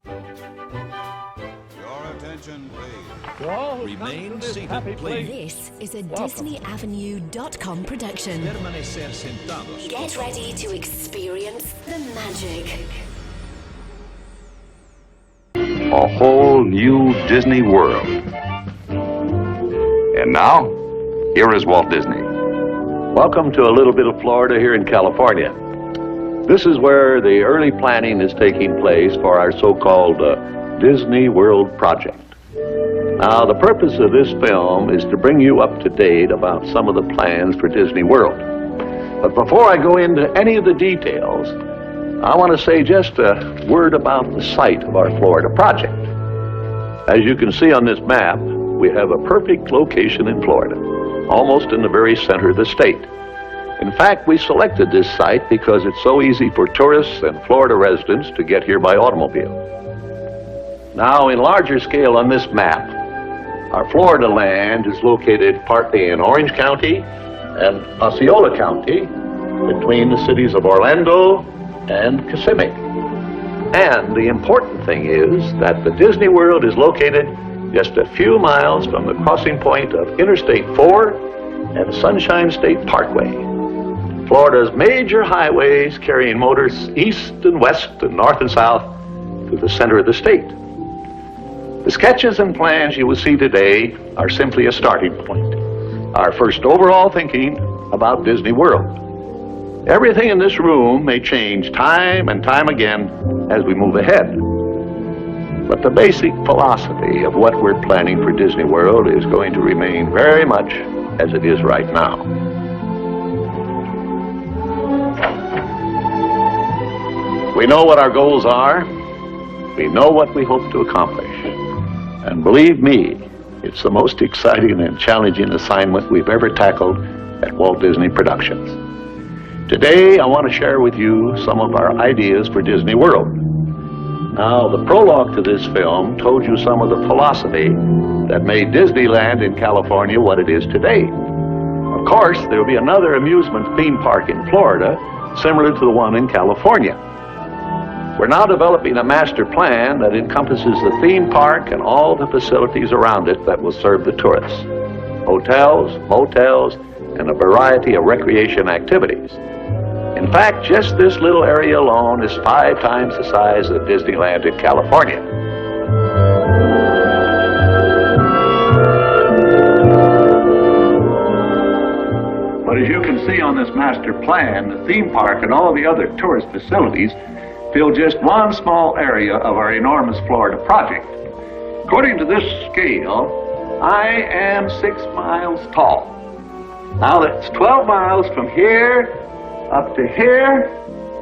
Your attention, please. Remain seated, please. This is a DisneyAvenue.com production. Permanecer sentados. Get ready to experience the magic. A whole new Disney World. And now, here is Walt Disney. Welcome to a little bit of Florida here in California. This is where the early planning is taking place for our so-called Disney World project. Now, the purpose of this film is to bring you up to date about some of the plans for Disney World. But before I go into any of the details, I want to say just a word about the site of our Florida project. As you can see on this map, we have a perfect location in Florida, almost in the very center of the state. In fact, we selected this site because it's so easy for tourists and Florida residents to get here by automobile. Now, in larger scale on this map, our Florida land is located partly in Orange County and Osceola County, between the cities of Orlando and Kissimmee. And the important thing is that the Disney World is located just a few miles from the crossing point of Interstate 4 and Sunshine State Parkway, Florida's major highways carrying motors east and west and north and south to the center of the state. The sketches and plans you will see today are simply a starting point, our first overall thinking about Disney World. Everything in this room may change time and time again as we move ahead. But the basic philosophy of what we're planning for Disney World is going to remain very much as it is right now. We know what our goals are. We know what we hope to accomplish. And believe me, it's the most exciting and challenging assignment we've ever tackled at Walt Disney Productions. Today, I want to share with you some of our ideas for Disney World. Now, the prologue to this film told you some of the philosophy that made Disneyland in California what it is today. Of course, there will be another amusement theme park in Florida, similar to the one in California. We're now developing a master plan that encompasses the theme park and all the facilities around it that will serve the tourists. Hotels, motels, and a variety of recreation activities. In fact, just this little area alone is 5 times the size of Disneyland in California. But as you can see on this master plan, the theme park and all the other tourist facilities fill just one small area of our enormous Florida project. According to this scale, I am 6 miles tall. Now that's 12 miles from here up to here,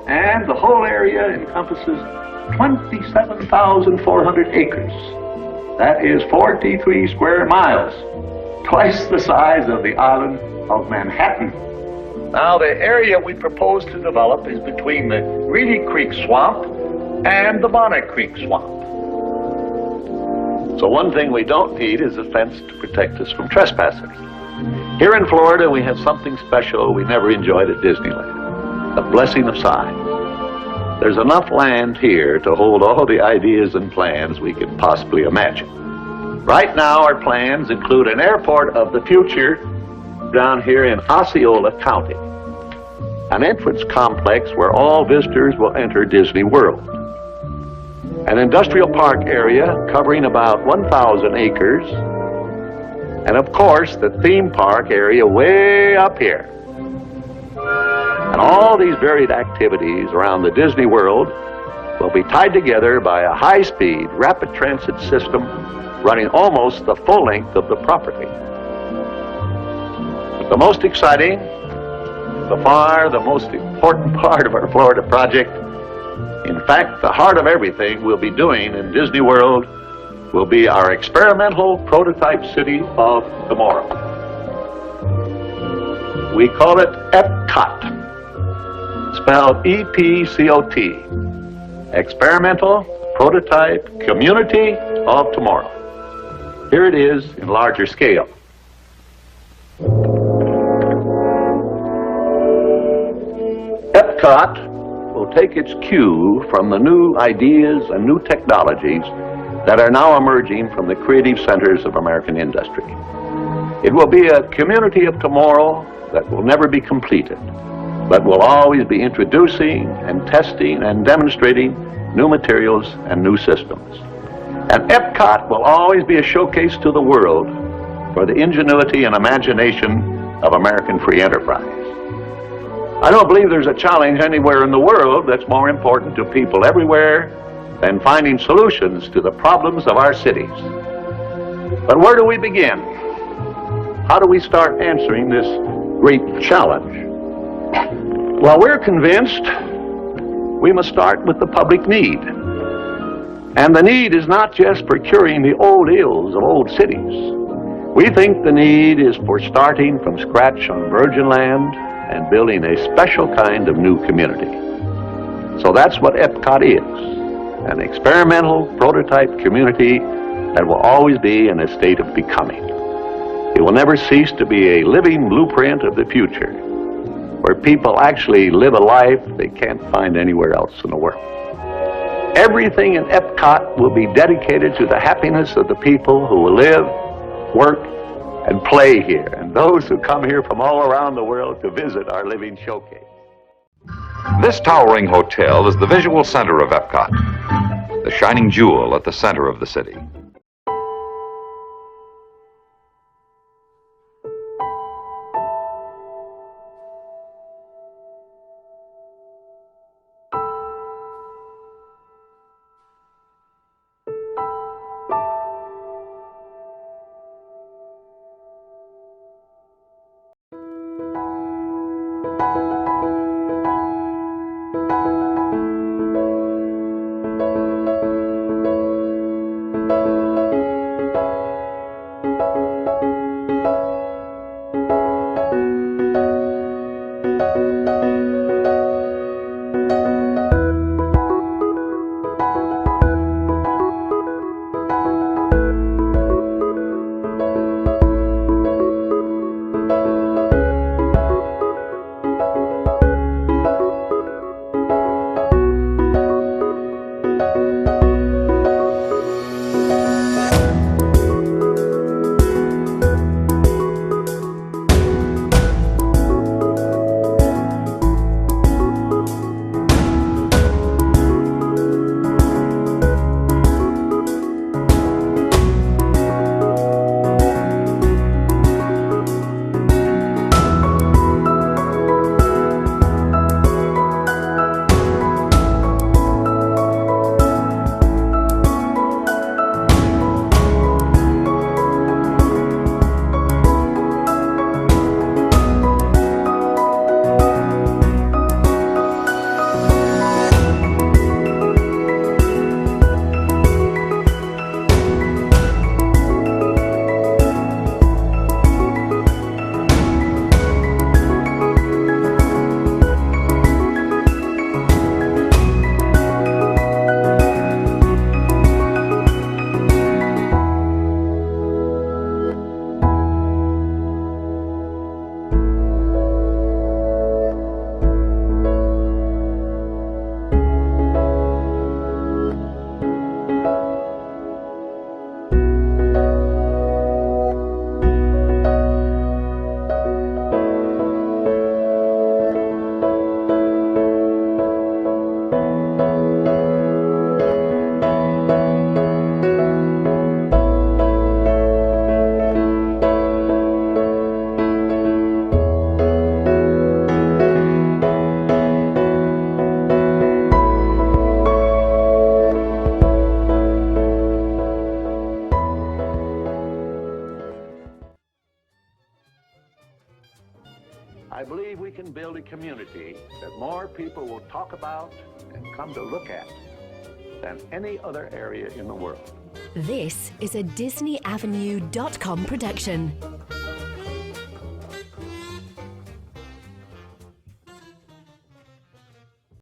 and the whole area encompasses 27,400 acres. That is 43 square miles, twice the size of the island of Manhattan. Now, the area we propose to develop is between the Reedy Creek Swamp and the Bonnet Creek Swamp. So one thing we don't need is a fence to protect us from trespassers. Here in Florida, we have something special we never enjoyed at Disneyland, the blessing of size. There's enough land here to hold all the ideas and plans we could possibly imagine. Right now, our plans include an airport of the future down here in Osceola County, an entrance complex where all visitors will enter Disney World, an industrial park area covering about 1,000 acres, and of course the theme park area way up here. And all these varied activities around the Disney World will be tied together by a high-speed rapid transit system running almost the full length of the property. The most exciting, by far the most important part of our Florida project, in fact, the heart of everything we'll be doing in Disney World, will be our experimental prototype city of tomorrow. We call it Epcot, spelled E-P-C-O-T, Experimental Prototype Community of Tomorrow. Here it is in larger scale. Epcot will will take its cue from the new ideas and new technologies that are now emerging from the creative centers of American industry. It will be a community of tomorrow that will never be completed, but will always be introducing and testing and demonstrating new materials and new systems. And Epcot will always be a showcase to the world for the ingenuity and imagination of American free enterprise. I don't believe there's a challenge anywhere in the world that's more important to people everywhere than finding solutions to the problems of our cities. But where do we begin? How do we start answering this great challenge? Well, we're convinced we must start with the public need. And the need is not just for curing the old ills of old cities. We think the need is for starting from scratch on virgin land and building a special kind of new community. So that's what Epcot is, an experimental prototype community that will always be in a state of becoming. It will never cease to be a living blueprint of the future, where people actually live a life they can't find anywhere else in the world. Everything in Epcot will be dedicated to the happiness of the people who will live, work, and play here, and those who come here from all around the world to visit our living showcase. This towering hotel is the visual center of Epcot, the shining jewel at the center of the city. I believe we can build a community that more people will talk about and come to look at than any other area in the world. This is a DisneyAvenue.com production.